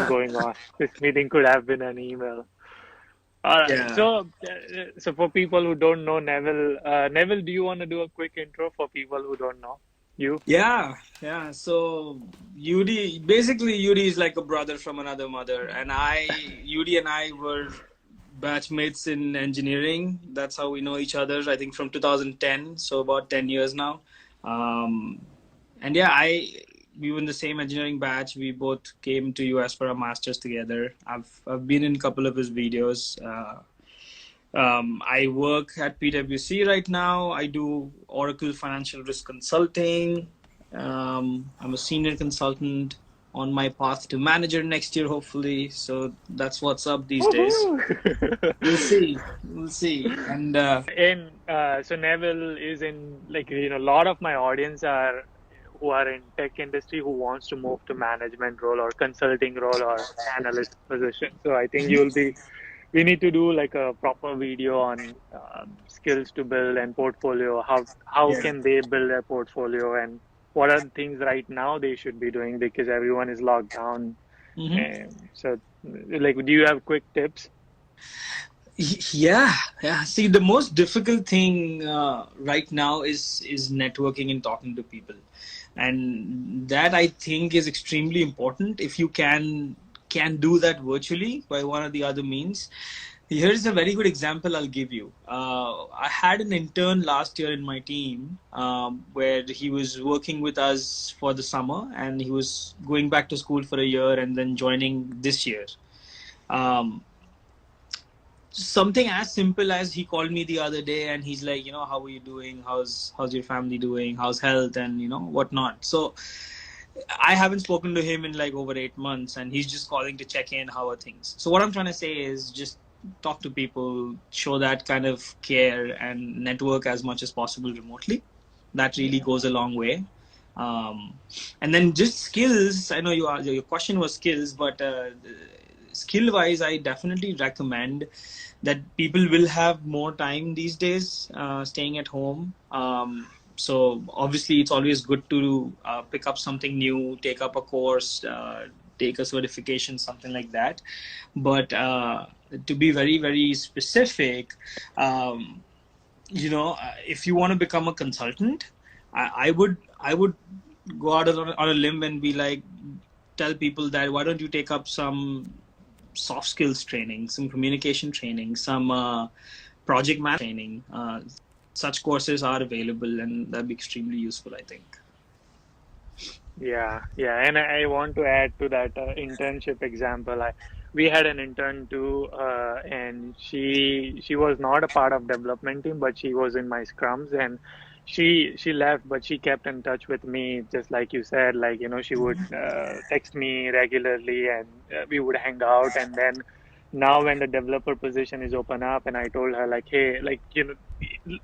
going on. This meeting could have been an email. All right. Yeah. So for people who don't know Neville, Neville, do you want to do a quick intro for people who don't know you? Yeah. So Yudi is like a brother from another mother, and Yudi and I were batchmates in engineering. That's how we know each other. I think from 2010, so about 10 years now. Um, and yeah, we were in the same engineering batch. We both came to US for our masters together. I've been in a couple of his videos. I work at PwC right now. I do Oracle Financial Risk Consulting. I'm a senior consultant on my path to manager next year, hopefully. So that's what's up these days. We'll Woohoo! see. We'll see. And So Neville is in, like, a lot of my audience are who are in tech industry who wants to move to management role or consulting role or analyst position. So I think we need to do like a proper video on skills to build and portfolio. How yeah. can they build their portfolio and what are the things right now they should be doing because everyone is locked down. hmm And so, like, do you have quick tips? Yeah. See, the most difficult thing right now is networking and talking to people, and that I think is extremely important. If you can do that virtually by one or the other means. Here's a very good example I'll give you. I had an intern last year in my team where he was working with us for the summer, and he was going back to school for a year and then joining this year. Um, Something as simple as he called me the other day and he's like, how are you doing? How's your family doing? How's health and whatnot. So I haven't spoken to him in like over 8 months, and he's just calling to check in. How are things? So what I'm trying to say is just talk to people, show that kind of care, and network as much as possible remotely. That really Yeah. goes a long way. Um, and then just skills. I know your question was skills, but skill wise, I definitely recommend that people will have more time these days staying at home. So obviously, it's always good to pick up something new, take up a course, take a certification, something like that. But to be very, very specific, um, if you want to become a consultant, I would go out on a limb and be like, tell people that why don't you take up some soft skills training, some communication training, some project management training. Such courses are available, and that'd be extremely useful, I think. Yeah, and I want to add to that internship example. We had an intern too, and she was not a part of development team, but she was in my scrums, and she left, but she kept in touch with me, just like you said. Like, she would text me regularly, and we would hang out, and then. Now, when the developer position is open up, and I told her like, hey, like,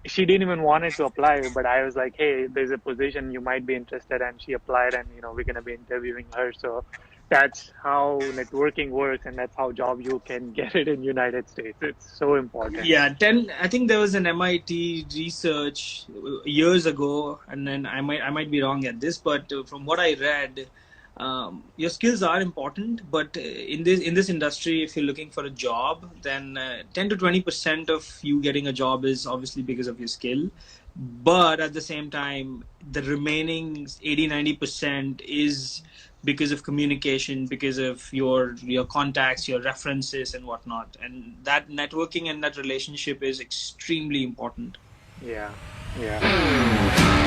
she didn't even wanted to apply, but I was like, hey, there's a position you might be interested, and she applied, and we're gonna be interviewing her. So that's how networking works, and that's how job you can get it in United States. It's so important. Yeah, I think there was an MIT research years ago, and then I might be wrong at this, but from what I read, your skills are important. But in this industry, if you're looking for a job, then 10 to 20% of you getting a job is obviously because of your skill. But at the same time, the remaining 80-90% is because of communication, because of your contacts, your references, and whatnot. And that networking and that relationship is extremely important. Yeah, yeah.